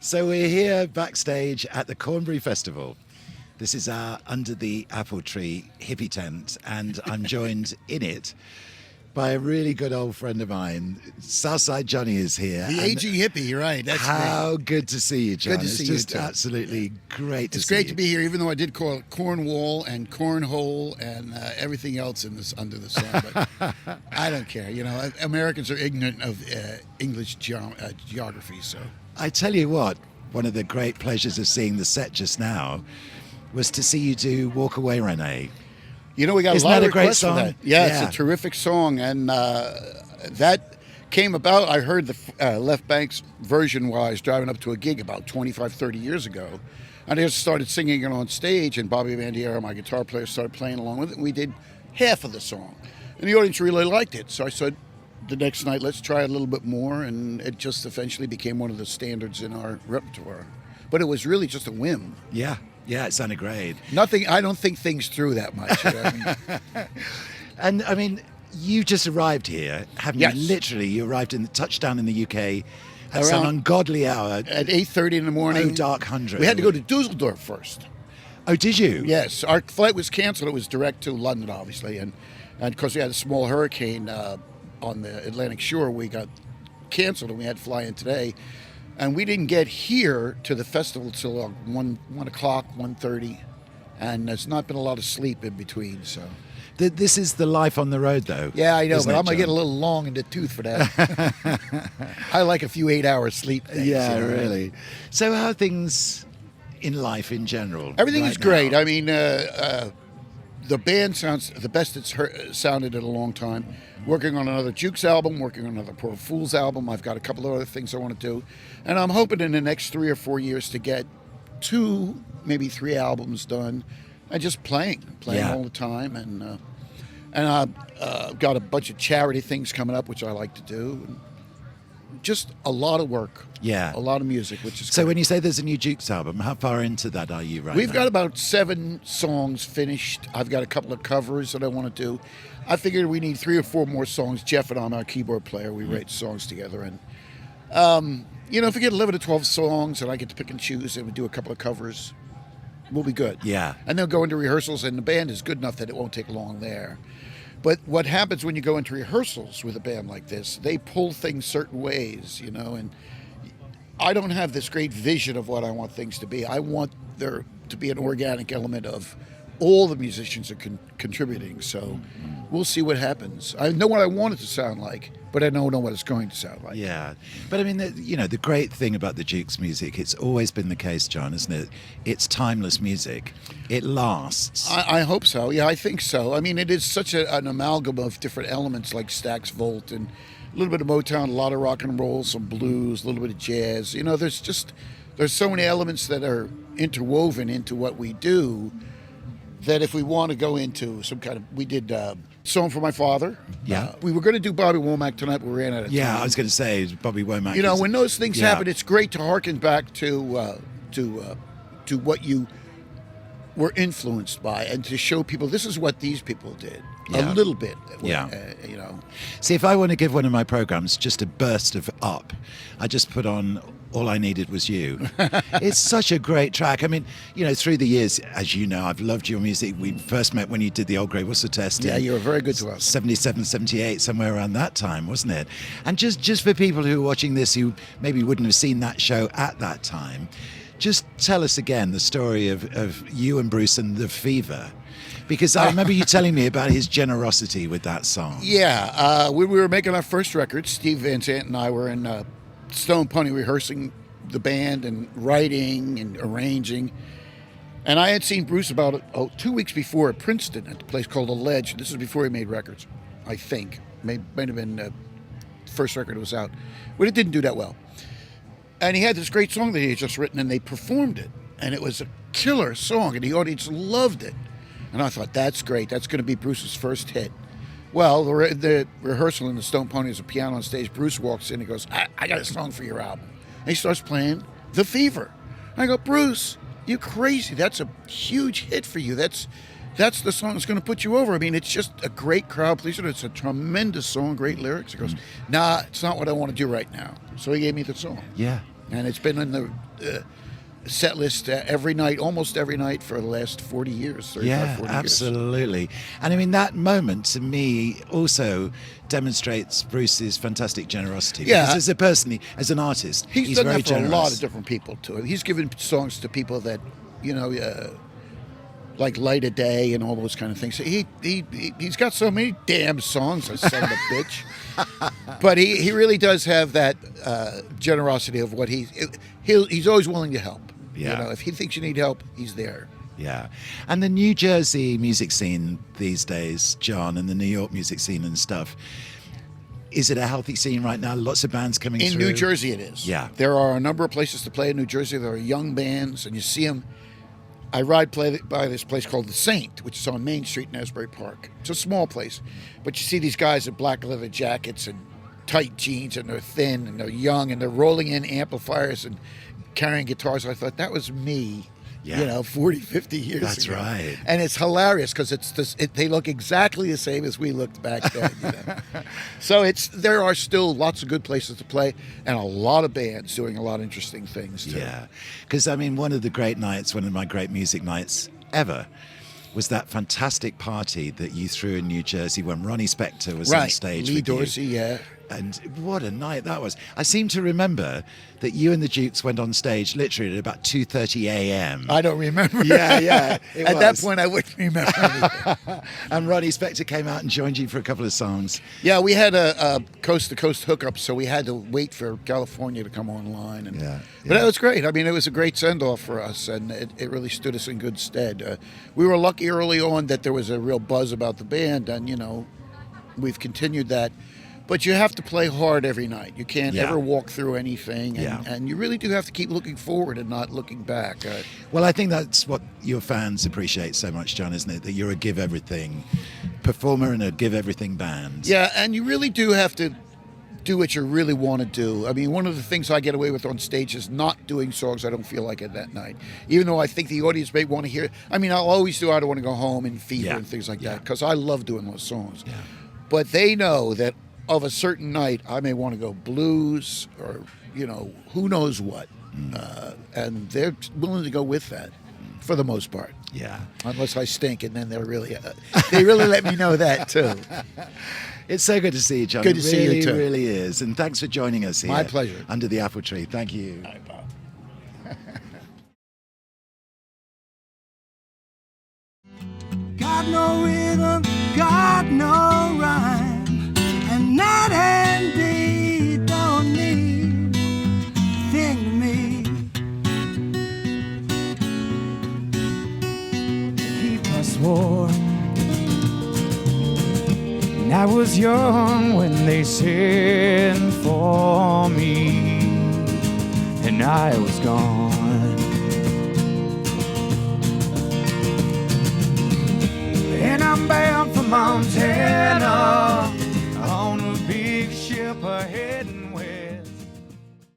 So we're here backstage at the Cornbury Festival. This is our Under the Apple Tree hippie tent, and I'm joined in it by a really good old friend of mine. Southside Johnny is here. The AG hippie, you're right. That's how me. good to see you, John. Good to see it's you just too. absolutely great to It's see great you. to be here, even though I did call it cornwall and cornhole and everything else in this under the sun. But I don't care. You know, Americans are ignorant of English geography, so. I tell you what, one of the great pleasures of seeing the set just now was to see you do Walk Away, Renee. You know, we got Isn't a lot that of a great requests song? for that. Yeah, Yeah. it's a terrific song, and that came about. I heard the Left Bank's version while I was driving up to a gig about 25, 30 years ago, and I just started singing it on stage, and Bobby Bandiera, my guitar player, started playing along with it, and we did half of the song, and the audience really liked it, so I said the next night, let's try it a little bit more, and it just eventually became one of the standards in our repertoire. But it was really just a whim. Yeah, it sounded great. Nothing. I don't think things through that much. You know what I mean? And I mean, you just arrived here, haven't Yes. you? Literally, you arrived in the touchdown in the UK at some Around- ungodly hour. At 8:30 in the morning. Oh, dark 100. We had to go to Dusseldorf first. Oh, did you? Yes, our flight was canceled. It was direct to London, obviously, and because we had a small hurricane on the Atlantic shore, we got canceled, and we had to fly in today. And we didn't get here to the festival till 1 o'clock, 1:30, and there's not been a lot of sleep in between. So This is the life on the road, though. yeah, I know, isn't but it, I'm gonna get a John? little long in the tooth for that. I like a few 8-hour sleep days. Yeah, you know. really. So, how are things in life in general? Everything right is great. now? I mean, the band sounds the best it's sounded in a long time. Working on another Jukes album, working on another Poor Fools album. I've got a couple of other things I want to do. And I'm hoping in the next 3 or 4 years to get 2, maybe 3 albums done and just playing Yeah. all the time. And I've got a bunch of charity things coming up, which I like to do. And just a lot of work. Yeah. A lot of music, which is So, great. when you say there's a new Jukes album, how far into that are you right We've now? got about 7 songs finished. I've got a couple of covers that I want to do. I figured we need 3 or 4 more songs. Jeff and I'm our keyboard player. We write songs together. And, if we get 11 to 12 songs and I get to pick and choose and we do a couple of covers, we'll be good. Yeah. And they'll go into rehearsals, and the band is good enough that it won't take long there. But what happens when you go into rehearsals with a band like this, they pull things certain ways, and I don't have this great vision of what I want things to be. I want there to be an organic element of all the musicians are contributing. So we'll see what happens. I know what I want it to sound like, but I don't know what it's going to sound like. Yeah, but I mean, the great thing about the Jukes music, it's always been the case, John, isn't it? It's timeless music. It lasts. I hope so. Yeah, I think so. I mean, it is such an amalgam of different elements like Stax Volt and a little bit of Motown, a lot of rock and roll, some blues, a little bit of jazz. There's so many elements that are interwoven into what we do that if we want to go into some kind of, we did Song for My Father. Yeah. We were going to do Bobby Womack tonight, but we ran out of time. Yeah, I was going to say Bobby Womack. When those things Yeah. happen, it's great to harken back to what you were influenced by, and to show people this is what these people did Yeah. a little bit. Yeah. So See, if I want to give one of my programs just a burst of up, I just put on All I Needed Was You. It's such a great track. I mean, through the years, as you know, I've loved your music. We first met when you did the Old Grey Whistle Test. Yeah, in you were very good to us. 77, 78, somewhere around that time, wasn't it? And just for people who are watching this who maybe wouldn't have seen that show at that time, just tell us again the story of you and Bruce and the Fever. Because I remember you telling me about his generosity with that song. Yeah, when we were making our first record, Steve Van Zandt and I were in Stone Pony rehearsing the band and writing and arranging. And I had seen Bruce about 2 weeks before at Princeton at a place called The Ledge. This is before he made records, I think. Might have been the first record was out. But it didn't do that well. And he had this great song that he had just written, and they performed it. And it was a killer song, and the audience loved it. And I thought, that's great. That's going to be Bruce's first hit. Well, the rehearsal in the Stone Pony, there's a piano on stage. Bruce walks in and goes, I got a song for your album. And he starts playing The Fever. And I go, Bruce, you crazy. That's a huge hit for you. That's the song that's going to put you over. I mean, it's just a great crowd pleaser. It's a tremendous song, great lyrics. He goes, nah, it's not what I want to do right now. So he gave me the song. Yeah. and it's been in the set list every night, almost every night for the last 40 years, 35, Yeah, 40 absolutely. And I mean, that moment to me also demonstrates Bruce's fantastic generosity. Yeah. Because as a person, as an artist, He's done very that for generous. a lot of different people, too. He's given songs to people that, you know, like Light of Day and all those kind of things. So he's got so many damn songs, that son of a bitch. But he really does have that generosity of what he's always willing to help. Yeah. You know, if he thinks you need help, he's there. Yeah. And the New Jersey music scene these days, John, and the New York music scene and stuff, is it a healthy scene right now? Lots of bands coming In through? New Jersey it is. Yeah. There are a number of places to play in New Jersey. There are young bands, and you see them. I ride by this place called The Saint, which is on Main Street in Asbury Park. It's a small place, but you see these guys in black leather jackets and tight jeans, and they're thin, and they're young, and they're rolling in amplifiers and carrying guitars. I thought, that was me, Yeah. you know, 40, 50 years That's ago. right. And it's hilarious because they look exactly the same as we looked back then. You know? So there are still lots of good places to play, and a lot of bands doing a lot of interesting things too. Yeah. Because, I mean, one of my great music nights ever was that fantastic party that you threw in New Jersey when Ronnie Spector was on stage Lee with you. Dorsey, yeah. And what a night that was. I seem to remember that you and the Jukes went on stage literally at about 2:30 a.m. I don't remember. Yeah. it At that was. point, I wouldn't remember anything. And Ronnie Spector came out and joined you for a couple of songs. Yeah, we had a coast-to-coast hookup, so we had to wait for California to come online. But that was great. I mean, it was a great send-off for us, and it really stood us in good stead. We were lucky early on that there was a real buzz about the band, and, you know, we've continued that. But you have to play hard every night. You can't ever walk through anything, and you really do have to keep looking forward and not looking back. Well, I think that's what your fans appreciate so much, John, isn't it? That you're a give-everything performer and a give-everything band. Yeah, and you really do have to do what you really want to do. I mean, one of the things I get away with on stage is not doing songs I don't feel like it that night. Even though I think the audience may want to hear it. I mean, I'll always do I Don't Want to Go Home and Fever and things like that, because I love doing those songs. Yeah. But they know that of a certain night, I may want to go blues or, you know, who knows what. And they're willing to go with that for the most part. Yeah. Unless I stink, and then they really let me know that too. It's so good to see you, John. Good to see you, too. It really is. And thanks for joining us here. My pleasure. Under the apple tree. Thank you. All right, Bob. Got no rhythm, got no rhyme, and night and day don't mean a thing to me. Keep us warm. And I was young when they sent for me, and I was gone. And I'm bound for Montana.